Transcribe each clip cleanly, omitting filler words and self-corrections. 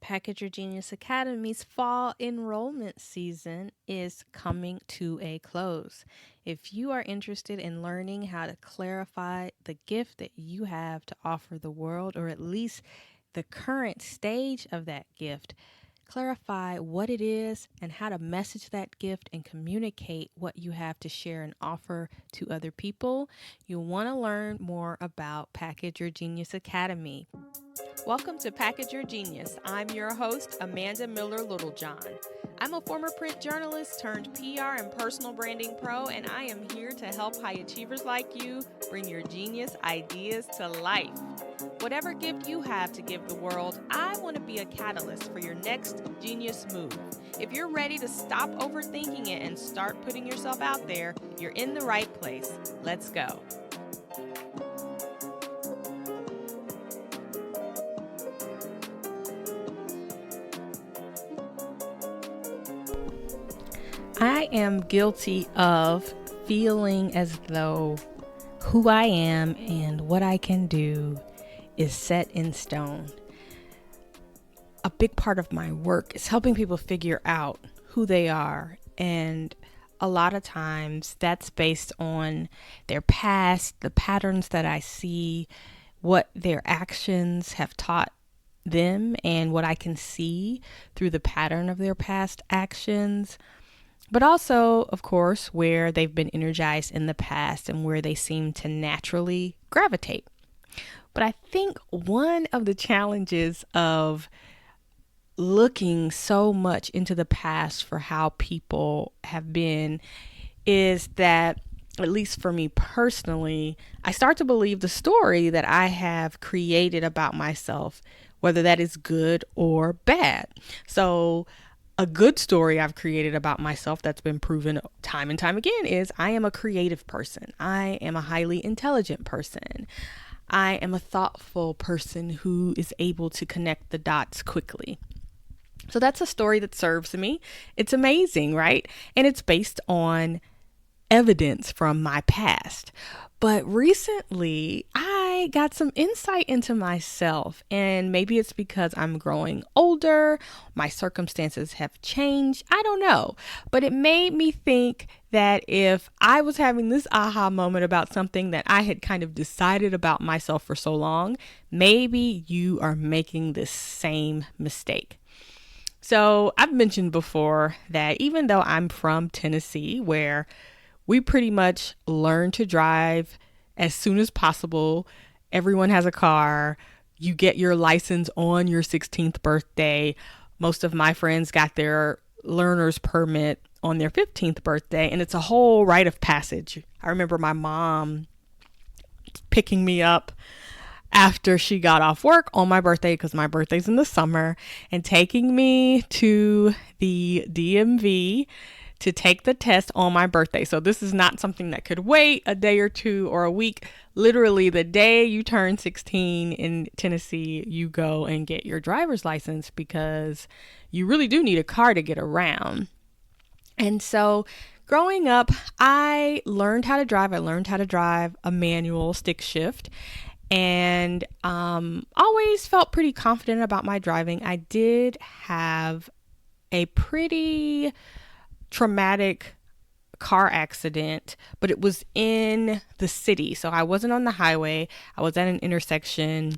Package Your Genius Academy's fall enrollment season is coming to a close. If you are interested in learning how to clarify the gift that you have to offer the world, or at least the current stage of that gift, clarify what it is and how to message that gift and communicate what you have to share and offer to other people, you'll want to learn more about Package Your Genius Academy. Welcome to Package Your Genius. I'm your host, Amanda Miller Littlejohn. I'm a former print journalist turned PR and personal branding pro, and I am here to help high achievers like you bring your genius ideas to life. Whatever gift you have to give the world, I want to be a catalyst for your next genius move. If you're ready to stop overthinking it and start putting yourself out there, you're in the right place. Let's go. I am guilty of feeling as though who I am and what I can do is set in stone. A big part of my work is helping people figure out who they are, and a lot of times that's based on their past, the patterns that I see, what their actions have taught them, and what I can see through the pattern of their past actions. But also, of course, where they've been energized in the past and where they seem to naturally gravitate. But I think one of the challenges of looking so much into the past for how people have been is that, at least for me personally, I start to believe the story that I have created about myself, whether that is good or bad. So a good story I've created about myself that's been proven time and time again is I am a creative person. I am a highly intelligent person. I am a thoughtful person who is able to connect the dots quickly. So that's a story that serves me. It's amazing, right? And it's based on evidence from my past. But recently, I got some insight into myself, and maybe it's because I'm growing older, my circumstances have changed, I don't know. But it made me think that if I was having this aha moment about something that I had kind of decided about myself for so long, maybe you are making this same mistake. So I've mentioned before that even though I'm from Tennessee, where we pretty much learn to drive as soon as possible. Everyone has a car. You get your license on your 16th birthday. Most of my friends got their learner's permit on their 15th birthday, and it's a whole rite of passage. I remember my mom picking me up after she got off work on my birthday, because my birthday's in the summer, and taking me to the DMV to take the test on my birthday. So this is not something that could wait a day or two or a week. Literally the day you turn 16 in Tennessee, you go and get your driver's license because you really do need a car to get around. And so growing up, I learned how to drive. I learned how to drive a manual stick shift, and always felt pretty confident about my driving. I did have a pretty traumatic car accident, but it was in the city. So I wasn't on the highway. I was at an intersection,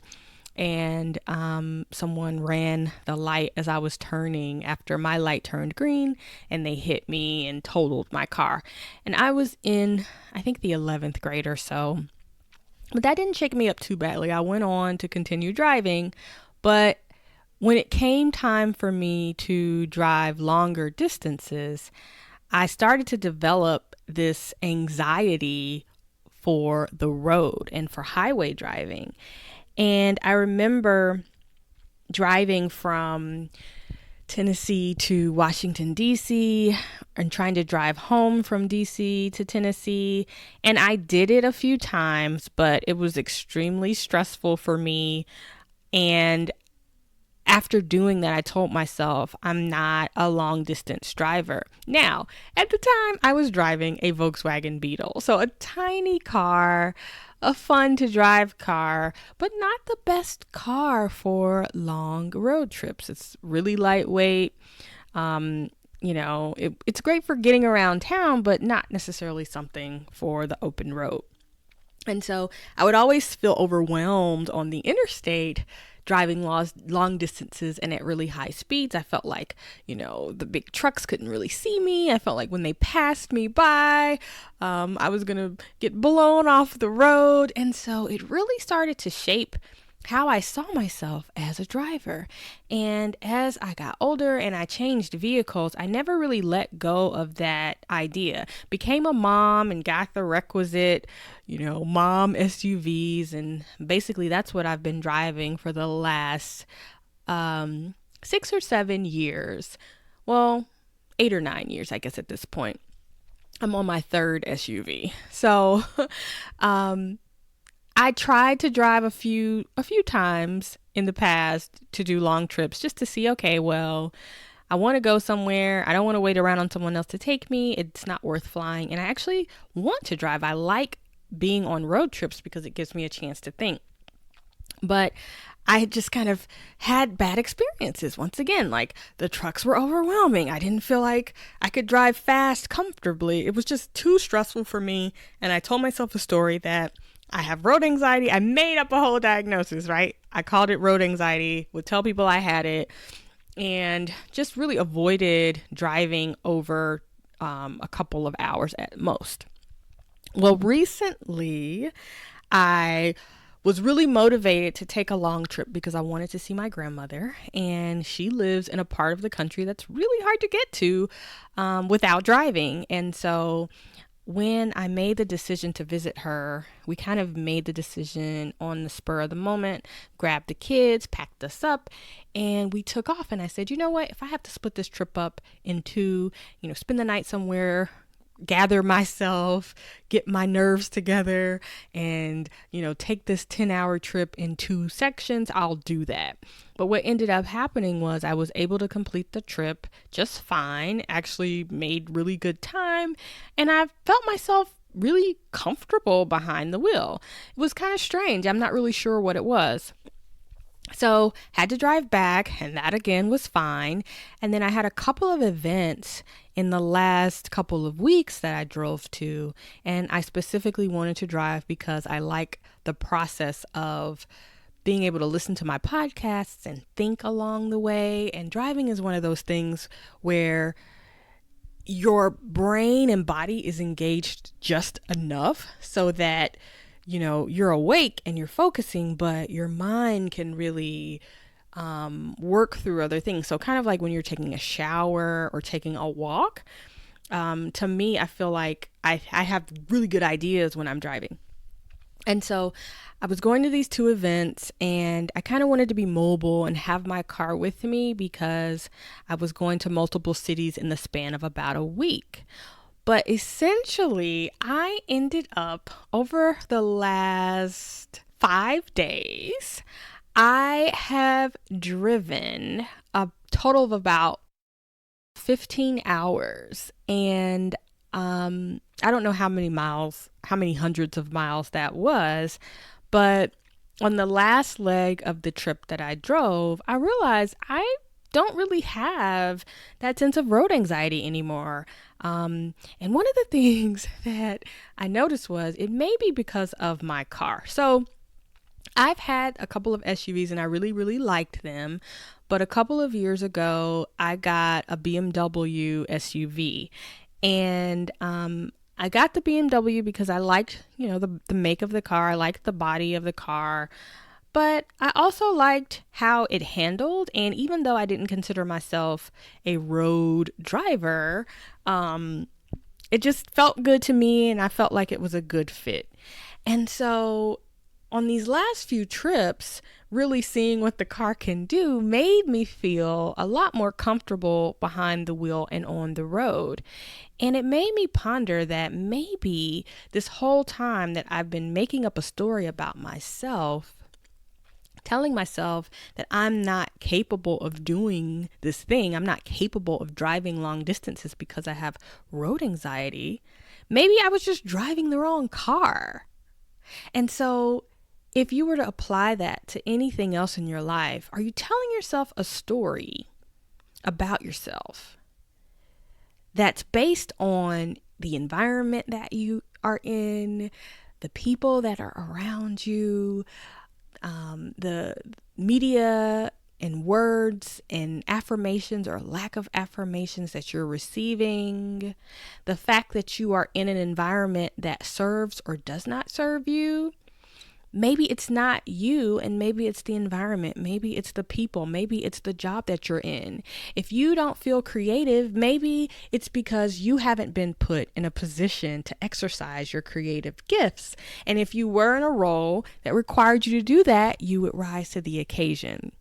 and someone ran the light as I was turning after my light turned green, and they hit me and totaled my car. And I was in, I think, the 11th grade or so. But that didn't shake me up too badly. I went on to continue driving, but when it came time for me to drive longer distances, I started to develop this anxiety for the road and for highway driving. And I remember driving from Tennessee to Washington, D.C., and trying to drive home from D.C. to Tennessee. And I did it a few times, but it was extremely stressful for me. And after doing that, I told myself I'm not a long distance driver. Now, at the time, I was driving a Volkswagen Beetle, so a tiny car, a fun to drive car, but not the best car for long road trips. It's really lightweight. It's great for getting around town, but not necessarily something for the open road. And so I would always feel overwhelmed on the interstate driving long distances and at really high speeds. I felt like, the big trucks couldn't really see me. I felt like when they passed me by, I was going to get blown off the road. And so it really started to shape how I saw myself as a driver. And as I got older and I changed vehicles, I never really let go of that idea. Became a mom and got the requisite, mom SUVs. And basically that's what I've been driving for the last 6 or 7 years. Well, 8 or 9 years, I guess, at this point. I'm on my third SUV. So, I tried to drive a few times in the past to do long trips just to see, okay, well, I want to go somewhere. I don't want to wait around on someone else to take me. It's not worth flying. And I actually want to drive. I like being on road trips because it gives me a chance to think. But I just kind of had bad experiences. Once again, like the trucks were overwhelming. I didn't feel like I could drive fast comfortably. It was just too stressful for me. And I told myself a story that I have road anxiety. I made up a whole diagnosis, right? I called it road anxiety, would tell people I had it, and just really avoided driving over a couple of hours at most. Well, recently, I was really motivated to take a long trip because I wanted to see my grandmother, and she lives in a part of the country that's really hard to get to without driving. And so when I made the decision to visit her, we kind of made the decision on the spur of the moment, grabbed the kids, packed us up, and we took off. And I said, you know what, if I have to split this trip up into, spend the night somewhere, gather myself, get my nerves together, and, take this 10-hour trip in 2 sections, I'll do that. But what ended up happening was I was able to complete the trip just fine, actually made really good time, and I felt myself really comfortable behind the wheel. It was kind of strange. I'm not really sure what it was. So had to drive back, and that again was fine. And then I had a couple of events in the last couple of weeks that I drove to, and I specifically wanted to drive because I like the process of being able to listen to my podcasts and think along the way. And driving is one of those things where your brain and body is engaged just enough so that you're awake and you're focusing, but your mind can really work through other things. So kind of like when you're taking a shower or taking a walk, to me, I feel like I have really good ideas when I'm driving. And so I was going to these 2 events, and I kind of wanted to be mobile and have my car with me because I was going to multiple cities in the span of about a week. But essentially, I ended up over the last 5 days, I have driven a total of about 15 hours. And I don't know how many hundreds of miles that was, but on the last leg of the trip that I drove, I realized I don't really have that sense of road anxiety anymore. And one of the things that I noticed was it may be because of my car. So I've had a couple of SUVs and I really, really liked them. But a couple of years ago, I got a BMW SUV. And I got the BMW because I liked, the make of the car. I liked the body of the car. But I also liked how it handled. And even though I didn't consider myself a road driver, it just felt good to me and I felt like it was a good fit. And so on these last few trips, really seeing what the car can do made me feel a lot more comfortable behind the wheel and on the road. And it made me ponder that maybe this whole time that I've been making up a story about myself, telling myself that I'm not capable of doing this thing, I'm not capable of driving long distances because I have road anxiety, maybe I was just driving the wrong car. And so if you were to apply that to anything else in your life, are you telling yourself a story about yourself that's based on the environment that you are in, the people that are around you, the media and words and affirmations or lack of affirmations that you're receiving, the fact that you are in an environment that serves or does not serve you? Maybe it's not you, and maybe it's the environment. Maybe it's the people. Maybe it's the job that you're in. If you don't feel creative, maybe it's because you haven't been put in a position to exercise your creative gifts. And if you were in a role that required you to do that, you would rise to the occasion.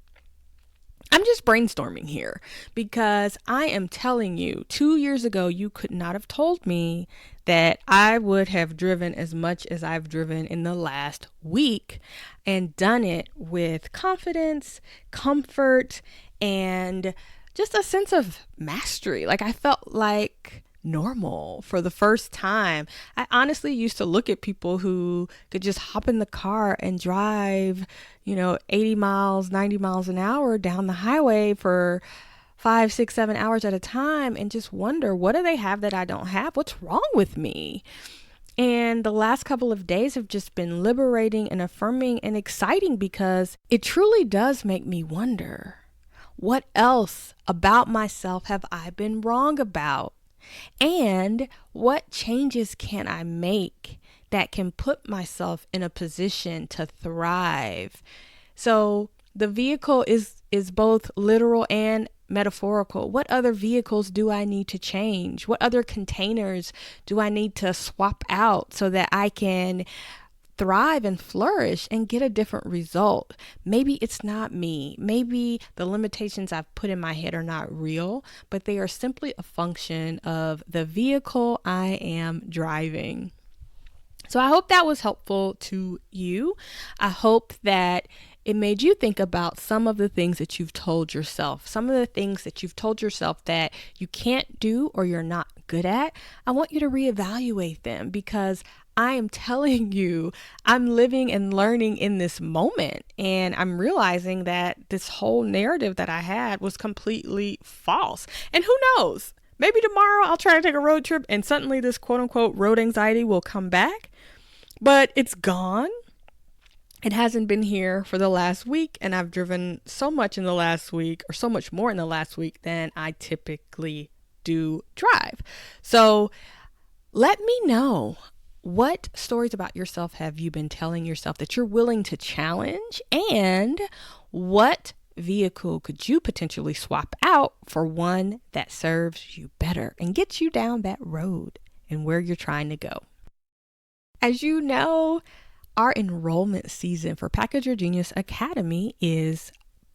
I'm just brainstorming here because I am telling you, 2 years ago, you could not have told me that I would have driven as much as I've driven in the last week and done it with confidence, comfort, and just a sense of mastery. Like I felt like normal for the first time. I honestly used to look at people who could just hop in the car and drive, 80 miles, 90 miles an hour down the highway for 5, 6, 7 hours at a time and just wonder, what do they have that I don't have? What's wrong with me? And the last couple of days have just been liberating and affirming and exciting because it truly does make me wonder, what else about myself have I been wrong about? And what changes can I make that can put myself in a position to thrive? So the vehicle is both literal and metaphorical. What other vehicles do I need to change? What other containers do I need to swap out so that I can thrive and flourish and get a different result? Maybe it's not me. Maybe the limitations I've put in my head are not real, but they are simply a function of the vehicle I am driving. So I hope that was helpful to you. I hope that it made you think about some of the things that you've told yourself, some of the things that you've told yourself that you can't do or you're not good at. I want you to reevaluate them because I am telling you, I'm living and learning in this moment, and I'm realizing that this whole narrative that I had was completely false. And who knows? Maybe tomorrow I'll try to take a road trip and suddenly this quote unquote road anxiety will come back, but it's gone. It hasn't been here for the last week, and I've driven so much in the last week, or so much more in the last week than I typically do drive. So let me know, what stories about yourself have you been telling yourself that you're willing to challenge? And what vehicle could you potentially swap out for one that serves you better and gets you down that road and where you're trying to go? As you know, our enrollment season for Package Your Genius Academy is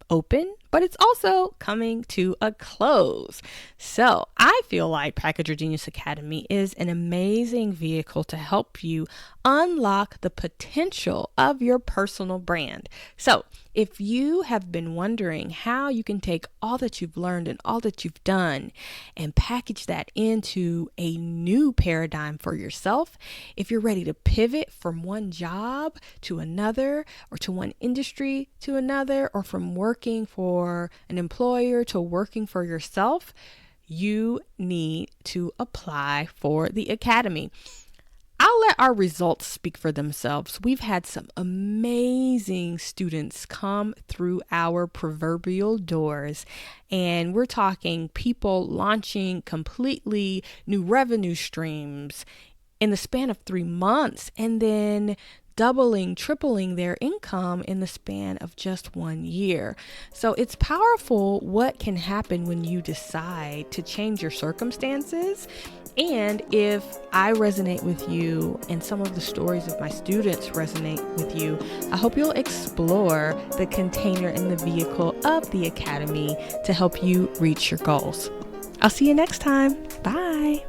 open, but it's also coming to a close. So I feel like Package Your Genius Academy is an amazing vehicle to help you unlock the potential of your personal brand. So if you have been wondering how you can take all that you've learned and all that you've done and package that into a new paradigm for yourself, if you're ready to pivot from one job to another, or to one industry to another, or from working for an employer to working for yourself, you need to apply for the Academy. I'll let our results speak for themselves. We've had some amazing students come through our proverbial doors, and we're talking people launching completely new revenue streams in the span of 3 months, and then doubling, tripling their income in the span of just 1 year. So it's powerful what can happen when you decide to change your circumstances. And if I resonate with you and some of the stories of my students resonate with you, I hope you'll explore the container and the vehicle of the Academy to help you reach your goals. I'll see you next time. Bye.